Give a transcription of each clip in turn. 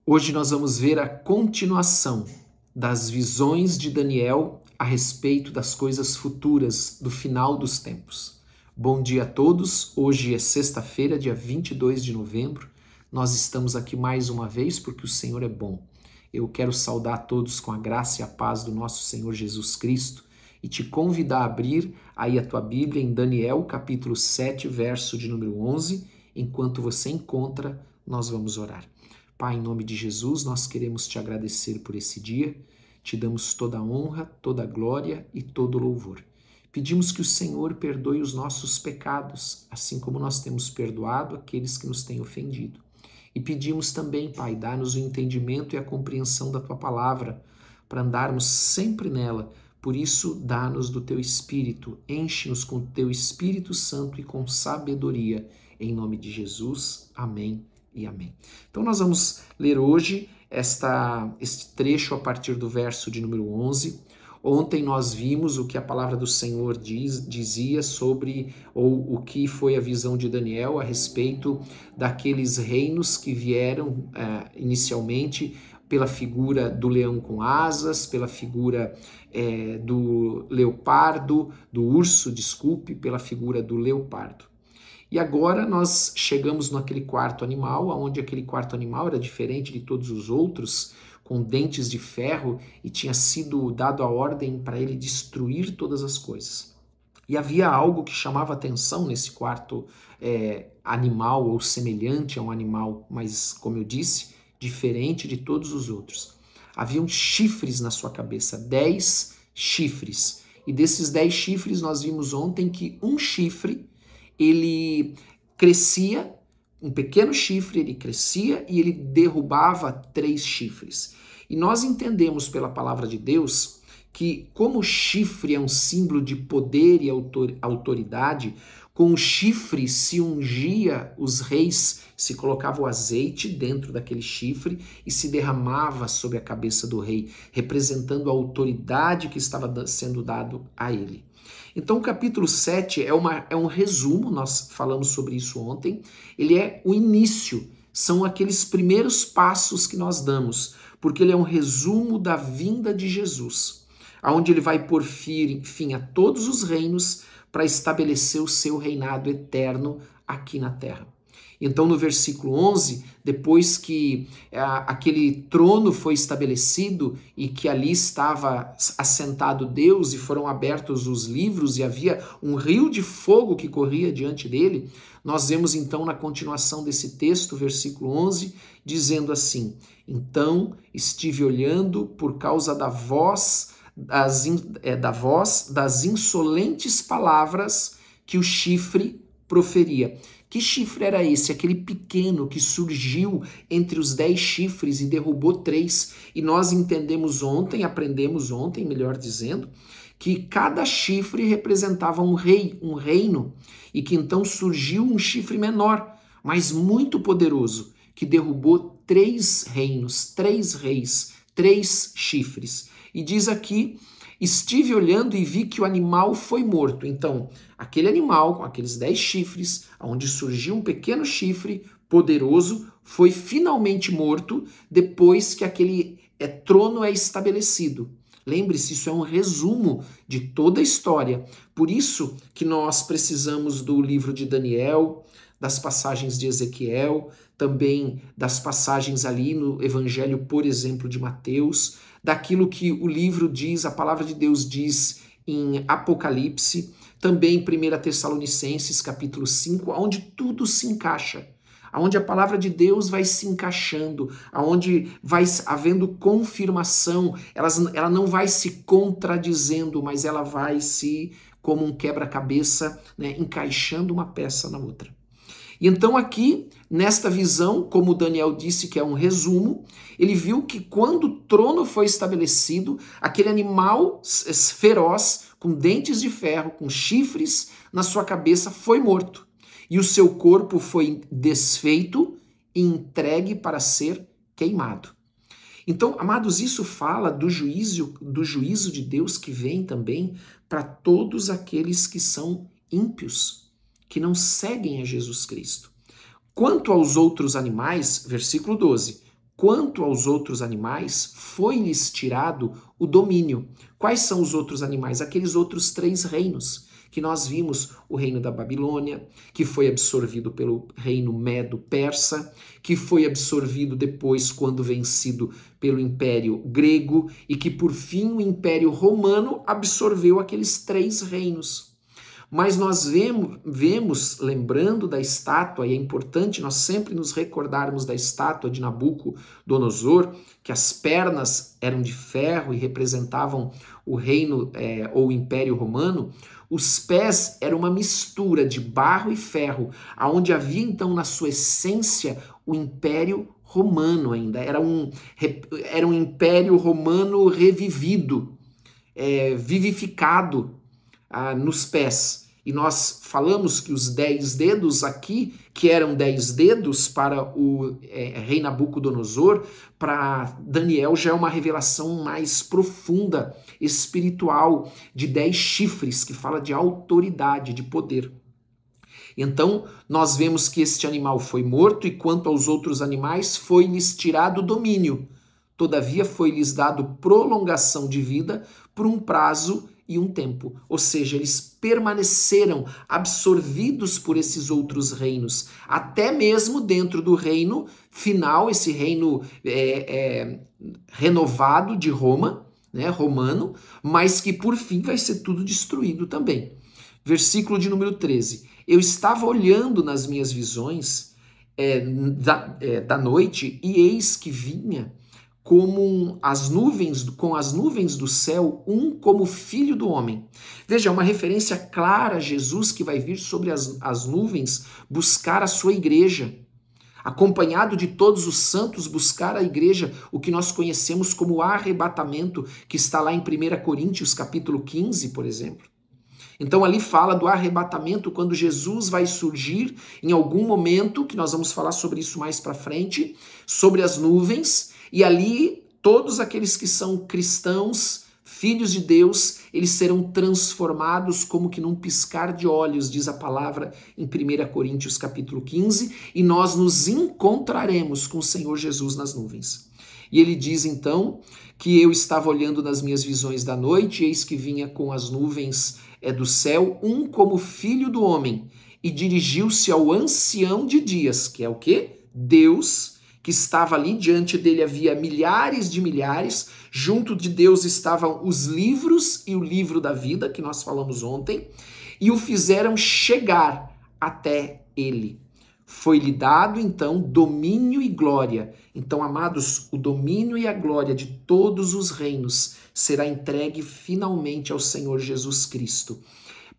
Hoje nós vamos ver a continuação das visões de Daniel a respeito das coisas futuras do final dos tempos. Bom dia a todos, hoje é sexta-feira, dia 22 de novembro. Nós estamos aqui mais uma vez porque o Senhor é bom. Eu quero saudar a todos com a graça e a paz do nosso Senhor Jesus Cristo e te convidar a abrir aí a tua Bíblia em Daniel, capítulo 7, verso de número 11. Enquanto você encontra, nós vamos orar. Pai, em nome de Jesus, nós queremos te agradecer por esse dia. Te damos toda a honra, toda a glória e todo o louvor. Pedimos que o Senhor perdoe os nossos pecados, assim como nós temos perdoado aqueles que nos têm ofendido. E pedimos também, Pai, dá-nos o entendimento e a compreensão da Tua palavra, para andarmos sempre nela. Por isso, dá-nos do Teu Espírito, enche-nos com o Teu Espírito Santo e com sabedoria. Em nome de Jesus, amém e amém. Então nós vamos ler hoje este trecho a partir do verso de número 11. Ontem nós vimos o que a palavra do Senhor dizia sobre, ou o que foi a visão de Daniel a respeito daqueles reinos que vieram inicialmente pela figura do leão com asas, pela figura do leopardo, do urso, desculpe, pela figura do leopardo. E agora nós chegamos naquele quarto animal, onde aquele quarto animal era diferente de todos os outros, com dentes de ferro, e tinha sido dado a ordem para ele destruir todas as coisas. E havia algo que chamava atenção nesse quarto animal, ou semelhante a um animal, mas, como eu disse, diferente de todos os outros. Haviam chifres na sua cabeça, 10 chifres. E desses 10 chifres nós vimos ontem que um chifre ele crescia, um pequeno chifre, ele crescia e ele derrubava 3 chifres. E nós entendemos pela palavra de Deus que como o chifre é um símbolo de poder e autoridade, com o chifre se ungia os reis, se colocava o azeite dentro daquele chifre e se derramava sobre a cabeça do rei, representando a autoridade que estava sendo dado a ele. Então o capítulo 7 é um resumo, nós falamos sobre isso ontem, ele é o início, são aqueles primeiros passos que nós damos, porque ele é um resumo da vinda de Jesus, onde ele vai pôr fim a todos os reinos para estabelecer o seu reinado eterno aqui na terra. Então, no versículo 11, depois que aquele trono foi estabelecido e que ali estava assentado Deus e foram abertos os livros e havia um rio de fogo que corria diante dele, nós vemos então na continuação desse texto, versículo 11, dizendo assim: então estive olhando por causa da voz das insolentes palavras que o chifre proferia. Que chifre era esse? Aquele pequeno que surgiu entre os 10 chifres e derrubou 3. E nós aprendemos ontem, melhor dizendo, que cada chifre representava um rei, um reino, e que então surgiu um chifre menor, mas muito poderoso, que derrubou 3 reinos, 3 reis, 3 chifres. E diz aqui: estive olhando e vi que o animal foi morto. Então, aquele animal com aqueles 10 chifres, onde surgiu um pequeno chifre poderoso, foi finalmente morto depois que aquele trono é estabelecido. Lembre-se, isso é um resumo de toda a história. Por isso que nós precisamos do livro de Daniel, das passagens de Ezequiel, também das passagens ali no Evangelho, por exemplo, de Mateus, daquilo que o livro diz, a palavra de Deus diz em Apocalipse, também em 1 Tessalonicenses, capítulo 5, onde tudo se encaixa, onde a palavra de Deus vai se encaixando, onde vai havendo confirmação, ela não vai se contradizendo, mas ela vai se, como um quebra-cabeça, encaixando uma peça na outra. E então aqui, nesta visão, como Daniel disse que é um resumo, ele viu que quando o trono foi estabelecido, aquele animal feroz, com dentes de ferro, com chifres na sua cabeça, foi morto. E o seu corpo foi desfeito e entregue para ser queimado. Então, amados, isso fala do juízo de Deus que vem também para todos aqueles que são ímpios, que não seguem a Jesus Cristo. Quanto aos outros animais, versículo 12, quanto aos outros animais, foi-lhes tirado o domínio. Quais são os outros animais? Aqueles outros 3 reinos que nós vimos, o reino da Babilônia, que foi absorvido pelo reino Medo-Persa, que foi absorvido depois quando vencido pelo Império Grego e que por fim o Império Romano absorveu aqueles 3 reinos. Mas nós vemos, lembrando da estátua, e é importante nós sempre nos recordarmos da estátua de Nabucodonosor, que as pernas eram de ferro e representavam o reino ou o Império Romano, os pés eram uma mistura de barro e ferro, aonde havia então na sua essência o Império Romano ainda, era um Império Romano revivido, vivificado nos pés. E nós falamos que os 10 dedos aqui, que eram 10 dedos para o rei Nabucodonosor, para Daniel já é uma revelação mais profunda, espiritual, de 10 chifres, que fala de autoridade, de poder. Então, nós vemos que este animal foi morto e quanto aos outros animais, foi-lhes tirado o domínio. Todavia, foi-lhes dado prolongação de vida por um prazo e um tempo, ou seja, eles permaneceram absorvidos por esses outros reinos, até mesmo dentro do reino final, esse reino renovado de Roma, né, romano, mas que por fim vai ser tudo destruído também. Versículo de número 13. Eu estava olhando nas minhas visões da noite e eis que vinha com as nuvens do céu, um como filho do homem. Veja, é uma referência clara a Jesus que vai vir sobre as nuvens buscar a sua igreja. Acompanhado de todos os santos, buscar a igreja, o que nós conhecemos como arrebatamento, que está lá em 1 Coríntios capítulo 15, por exemplo. Então ali fala do arrebatamento, quando Jesus vai surgir em algum momento, que nós vamos falar sobre isso mais para frente, sobre as nuvens. E ali, todos aqueles que são cristãos, filhos de Deus, eles serão transformados como que num piscar de olhos, diz a palavra em 1 Coríntios capítulo 15, e nós nos encontraremos com o Senhor Jesus nas nuvens. E ele diz então que eu estava olhando nas minhas visões da noite, e eis que vinha com as nuvens do céu, um como filho do homem, e dirigiu-se ao ancião de dias, que é o quê? Deus, que estava ali, diante dele havia milhares de milhares, junto de Deus estavam os livros e o livro da vida, que nós falamos ontem, e o fizeram chegar até ele. Foi-lhe dado, então, domínio e glória. Então, amados, o domínio e a glória de todos os reinos será entregue finalmente ao Senhor Jesus Cristo,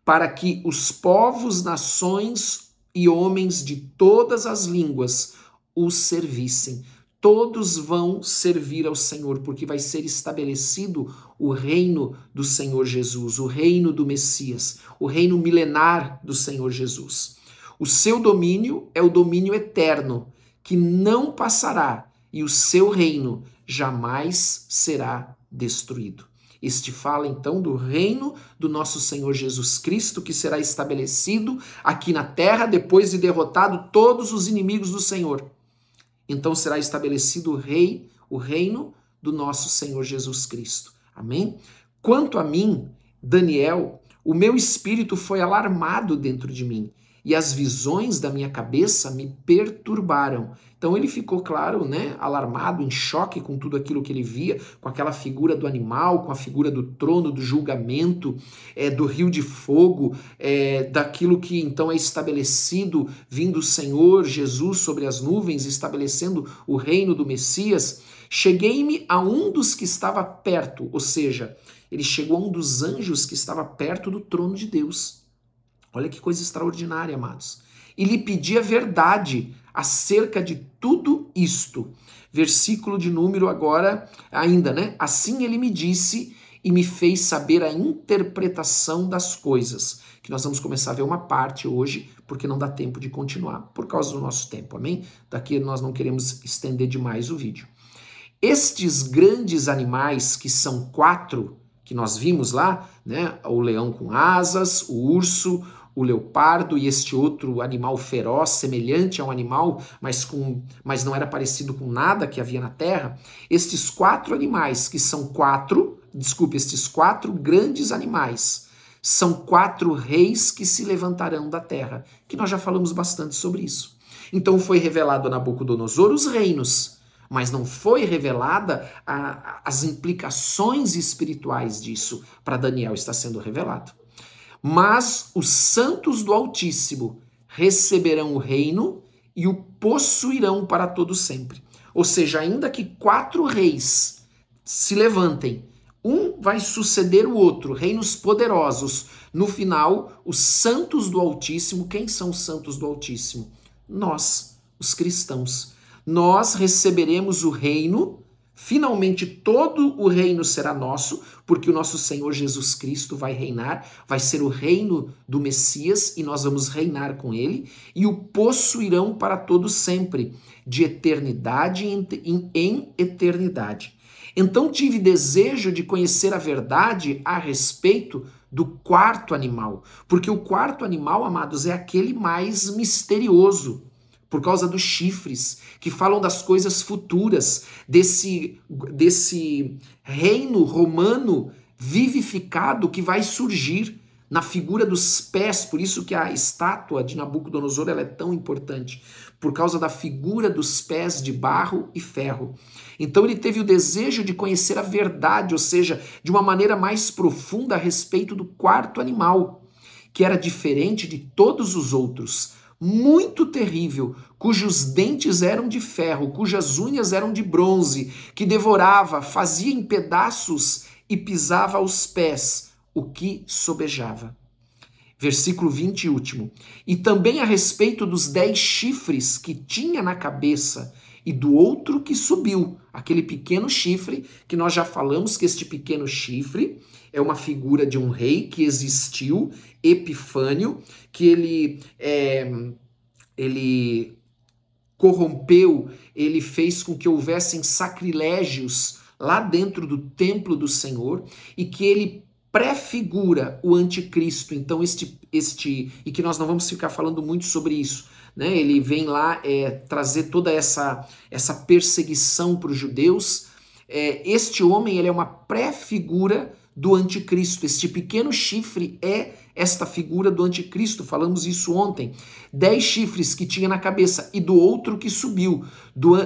para que os povos, nações e homens de todas as línguas os servissem. Todos vão servir ao Senhor, porque vai ser estabelecido o reino do Senhor Jesus, o reino do Messias, o reino milenar do Senhor Jesus. O seu domínio é o domínio eterno, que não passará, e o seu reino jamais será destruído. Este fala então do reino do nosso Senhor Jesus Cristo, que será estabelecido aqui na terra depois de derrotado todos os inimigos do Senhor. Então será estabelecido o reino do nosso Senhor Jesus Cristo. Amém? Quanto a mim, Daniel, o meu espírito foi alarmado dentro de mim, e as visões da minha cabeça me perturbaram. Então ele ficou, claro, né, alarmado, em choque com tudo aquilo que ele via, com aquela figura do animal, com a figura do trono, do julgamento, do rio de fogo, daquilo que então é estabelecido, vindo o Senhor Jesus sobre as nuvens, estabelecendo o reino do Messias. Cheguei-me a um dos que estava perto, ou seja, ele chegou a um dos anjos que estava perto do trono de Deus. Olha que coisa extraordinária, amados. E lhe pedi a verdade acerca de tudo isto. Versículo de número agora, ainda, né? Assim ele me disse e me fez saber a interpretação das coisas. Que nós vamos começar a ver uma parte hoje, porque não dá tempo de continuar, por causa do nosso tempo, amém? Daqui nós não queremos estender demais o vídeo. Estes grandes animais, que são 4, que nós vimos lá, né? O leão com asas, o urso, o leopardo e este outro animal feroz, semelhante a um animal, mas não era parecido com nada que havia na terra. Estes quatro animais, que são estes quatro grandes animais, são quatro reis que se levantarão da terra, que nós já falamos bastante sobre isso. Então foi revelado a Nabucodonosor os reinos, mas não foi revelada as implicações espirituais disso. Para Daniel está sendo revelado. Mas os santos do Altíssimo receberão o reino e o possuirão para todo sempre. Ou seja, ainda que quatro reis se levantem, um vai suceder o outro, reinos poderosos. No final, os santos do Altíssimo, quem são os santos do Altíssimo? Nós, os cristãos. Nós receberemos o reino. Finalmente todo o reino será nosso, porque o nosso Senhor Jesus Cristo vai reinar, vai ser o reino do Messias e nós vamos reinar com ele, e o possuirão para todo sempre, de eternidade em eternidade. Então tive desejo de conhecer a verdade a respeito do quarto animal, porque o quarto animal, amados, é aquele mais misterioso, por causa dos chifres, que falam das coisas futuras, desse reino romano vivificado que vai surgir na figura dos pés. Por isso que a estátua de Nabucodonosor ela é tão importante, por causa da figura dos pés de barro e ferro. Então ele teve o desejo de conhecer a verdade, ou seja, de uma maneira mais profunda a respeito do quarto animal, que era diferente de todos os outros, muito terrível, cujos dentes eram de ferro, cujas unhas eram de bronze, que devorava, fazia em pedaços e pisava aos pés o que sobejava. Versículo 20 e último. E também a respeito dos 10 chifres que tinha na cabeça e do outro que subiu, aquele pequeno chifre, que nós já falamos que este pequeno chifre é uma figura de um rei que existiu, Epifânio, que ele corrompeu, ele fez com que houvessem sacrilégios lá dentro do templo do Senhor e que ele prefigura o anticristo. Então e que nós não vamos ficar falando muito sobre isso, né? Ele vem lá trazer toda essa perseguição para os judeus. Este homem ele é uma pré-figura do anticristo. Este pequeno chifre é esta figura do anticristo, falamos isso ontem. 10 chifres que tinha na cabeça e do outro que subiu,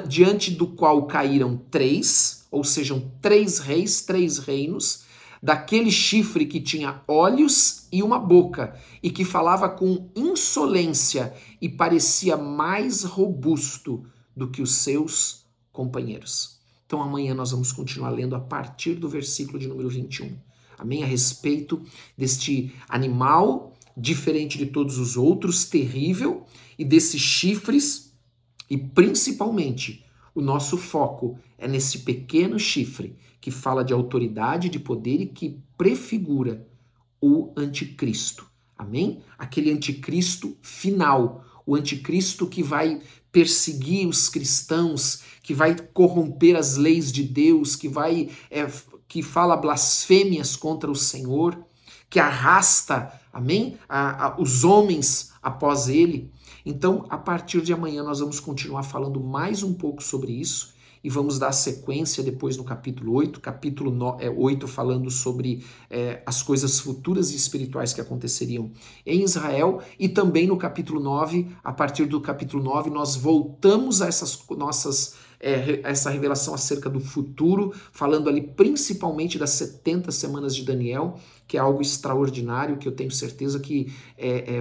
diante do qual caíram 3, ou sejam 3 reis, 3 reinos, daquele chifre que tinha olhos e uma boca, e que falava com insolência e parecia mais robusto do que os seus companheiros. Então amanhã nós vamos continuar lendo a partir do versículo de número 21. Amém? A respeito deste animal diferente de todos os outros, terrível, e desses chifres, e principalmente o nosso foco é nesse pequeno chifre que fala de autoridade, de poder e que prefigura o anticristo. Amém? Aquele anticristo final, o anticristo que vai perseguir os cristãos, que vai corromper as leis de Deus, que fala blasfêmias contra o Senhor, que arrasta, amém, os homens após ele. Então, a partir de amanhã nós vamos continuar falando mais um pouco sobre isso e vamos dar sequência depois no capítulo 8, capítulo 8 falando sobre as coisas futuras e espirituais que aconteceriam em Israel, e também no capítulo 9, a partir do capítulo 9 nós voltamos a essa revelação acerca do futuro, falando ali principalmente das 70 semanas de Daniel, que é algo extraordinário, que eu tenho certeza que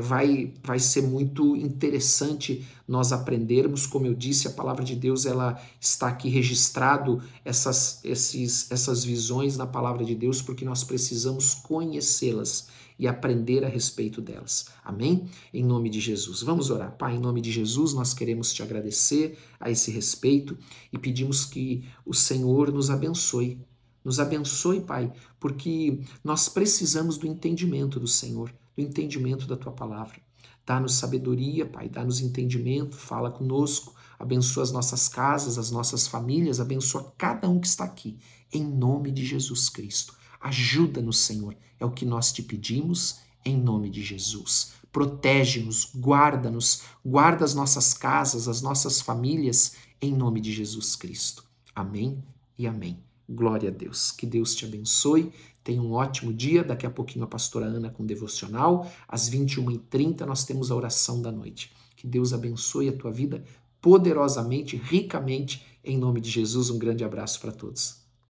vai ser muito interessante nós aprendermos. Como eu disse, a palavra de Deus ela está aqui registrado, essas visões na palavra de Deus, porque nós precisamos conhecê-las e aprender a respeito delas. Amém? Em nome de Jesus. Vamos orar. Pai, em nome de Jesus, nós queremos te agradecer a esse respeito e pedimos que o Senhor nos abençoe. Nos abençoe, Pai, porque nós precisamos do entendimento do Senhor, do entendimento da Tua palavra. Dá-nos sabedoria, Pai, dá-nos entendimento, fala conosco, abençoa as nossas casas, as nossas famílias, abençoa cada um que está aqui, em nome de Jesus Cristo. Ajuda-nos, Senhor, é o que nós te pedimos, em nome de Jesus. protege-nos, guarda-nos, guarda as nossas casas, as nossas famílias, em nome de Jesus Cristo. Amém e amém. Glória a Deus. Que Deus te abençoe. Tenha um ótimo dia. Daqui a pouquinho a pastora Ana com devocional. Às 21h30 nós temos a oração da noite. Que Deus abençoe a tua vida poderosamente, ricamente, em nome de Jesus. Um grande abraço para todos.